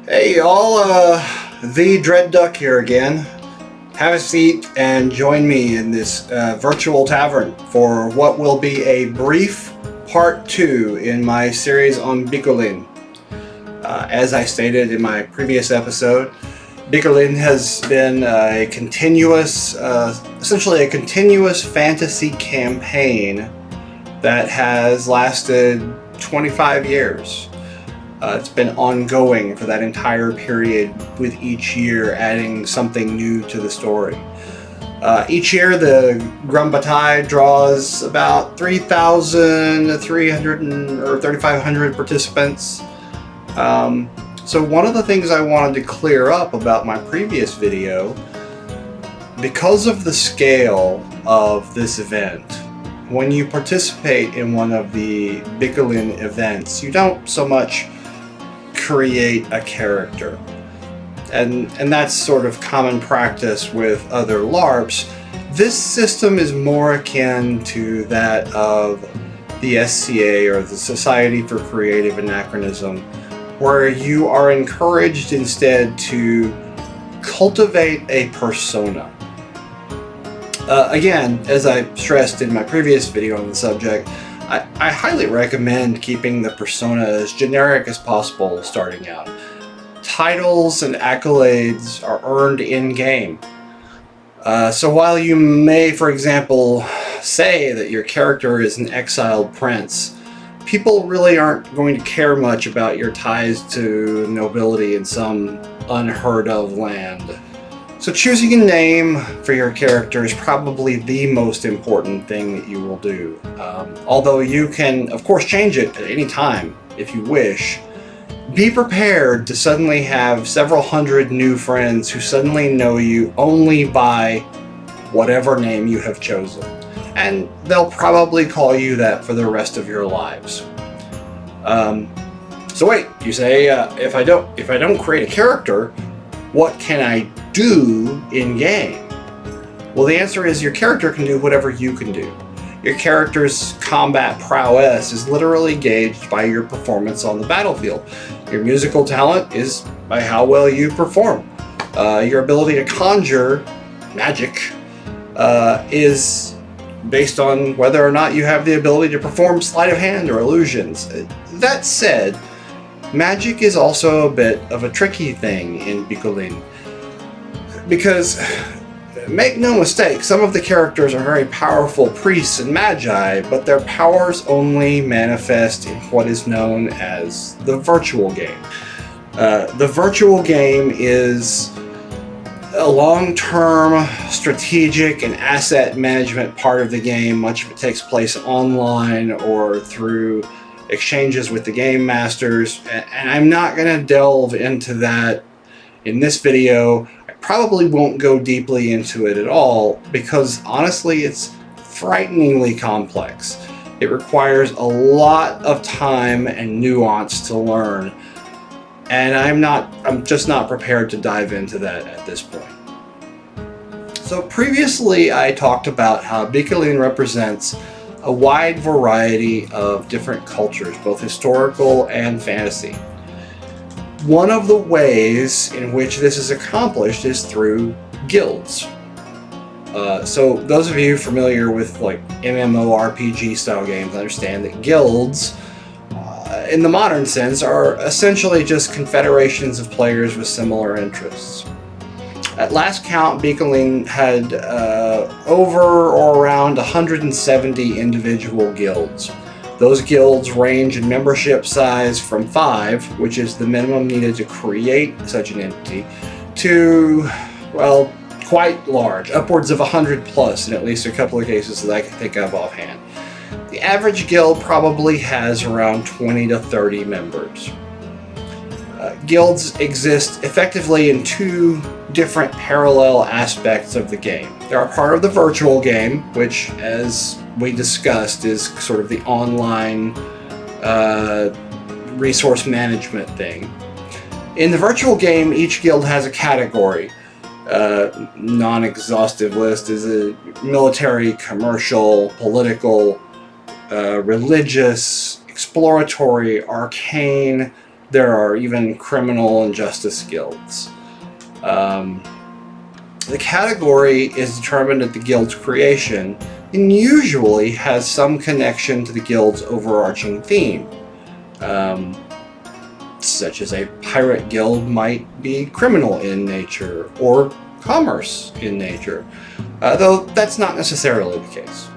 Hey y'all, the Dread Duck here again. Have a seat and join me in this virtual tavern for what will be a brief part 2 in my series on Bicolline. As I stated in my previous episode, Bicolline has been a continuous, essentially a continuous fantasy campaign that has lasted 25 years. It's been ongoing for that entire period, with each year adding something new to the story. Each year the Grand Bataille draws about 3,300 or 3,500 participants. So one of the things I wanted to clear up about my previous video, because of the scale of this event, when you participate in one of the Bicolline events, you don't so much create a character, and that's sort of common practice with other LARPs. This system is more akin to that of the SCA, or the Society for Creative Anachronism, where you are encouraged instead to cultivate a persona. Again, as I stressed in my previous video on the subject, I highly recommend keeping the persona as generic as possible starting out. Titles and accolades are earned in-game. So while you may, for example, say that your character is an exiled prince, people really aren't going to care much about your ties to nobility in some unheard of land. So choosing a name for your character is probably the most important thing that you will do. Although you can, of course, change it at any time if you wish. Be prepared to suddenly have several hundred new friends who suddenly know you only by whatever name you have chosen. And they'll probably call you that for the rest of your lives. So wait, you say, if I don't create a character, what can I do in game? Well, the answer is your character can do whatever you can do. Your character's combat prowess is literally gauged by your performance on the battlefield. Your musical talent is by how well you perform. Your ability to conjure magic is based on whether or not you have the ability to perform sleight of hand or illusions. That said, magic is also a bit of a tricky thing in Bicolline, because, make no mistake, some of the characters are very powerful priests and magi, but their powers only manifest in what is known as the virtual game. The virtual game is a long-term strategic and asset management part of the game. Much of it takes place online or through exchanges with the game masters, and I'm not going to delve into that in this video. I probably won't go deeply into it at all, because honestly it's frighteningly complex. It requires a lot of time and nuance to learn, and I'm just not prepared to dive into that at this point. So previously I talked about how Bicolline represents a wide variety of different cultures, both historical and fantasy. One of the ways in which this is accomplished is through guilds. So those of you familiar with like MMORPG style games understand that guilds, in the modern sense, are essentially just confederations of players with similar interests. At last count, Bicolline had over or around 170 individual guilds. Those guilds range in membership size from 5, which is the minimum needed to create such an entity, to, well, quite large, upwards of 100 plus in at least a couple of cases that I can think of offhand. The average guild probably has around 20 to 30 members. Guilds exist effectively in 2 different parallel aspects of the game. They are part of the virtual game, which, as we discussed, is sort of the online resource management thing. In the virtual game, each guild has a category. Non-exhaustive list is a military, commercial, political, religious, exploratory, arcane, There are even criminal and justice guilds. The category is determined at the guild's creation and usually has some connection to the guild's overarching theme. Such as a pirate guild might be criminal in nature or commerce in nature, though that's not necessarily the case.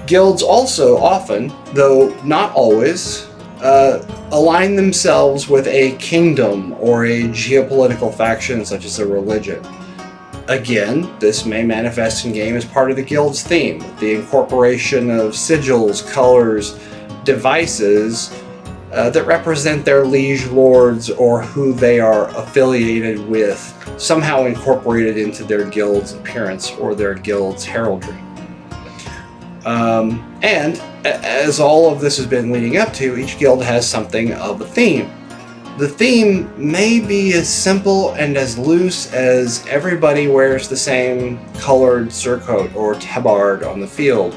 Guilds also often, though not always, align themselves with a kingdom or a geopolitical faction such as a religion. Again, this may manifest in-game as part of the guild's theme, the incorporation of sigils, colors, devices that represent their liege lords or who they are affiliated with, somehow incorporated into their guild's appearance or their guild's heraldry. And as all of this has been leading up to, each guild has something of a theme. The theme may be as simple and as loose as everybody wears the same colored surcoat or tabard on the field,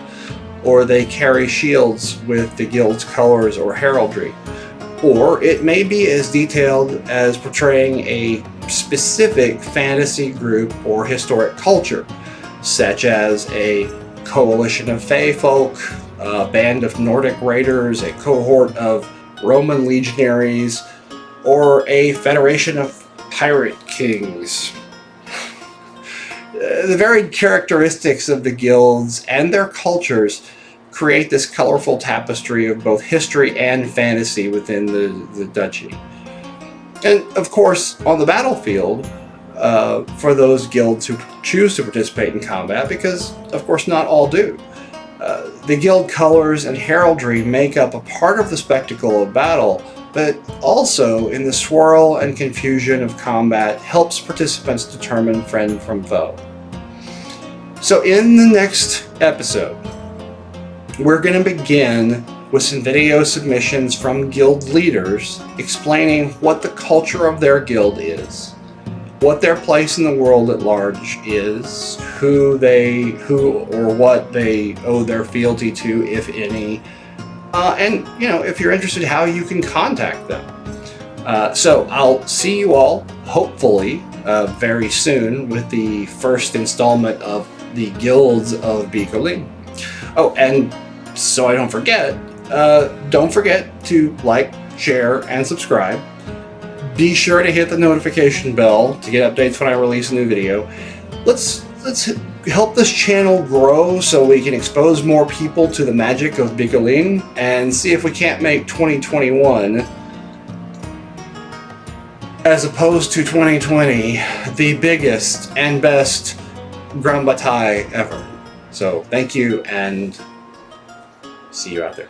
or they carry shields with the guild's colors or heraldry. Or it may be as detailed as portraying a specific fantasy group or historic culture, such as a coalition of fae folk, a band of Nordic raiders, a cohort of Roman legionaries, or a federation of pirate kings. The varied characteristics of the guilds and their cultures create this colorful tapestry of both history and fantasy within the duchy. And of course, on the battlefield, for those guilds who choose to participate in combat, because of course not all do. The guild colors and heraldry make up a part of the spectacle of battle, but also in the swirl and confusion of combat helps participants determine friend from foe. So in the next episode, we're going to begin with some video submissions from guild leaders explaining what the culture of their guild is, what their place in the world at large is, who or what they owe their fealty to, if any, and if you're interested, how you can contact them. So I'll see you all hopefully very soon with the first installment of the Guilds of Bicolline. Oh, and so I don't forget to like, share, and subscribe. Be sure to hit the notification bell to get updates when I release a new video. Let's help this channel grow so we can expose more people to the magic of Bicolline and see if we can't make 2021, as opposed to 2020, the biggest and best Grand Bataille ever. So thank you, and see you out there.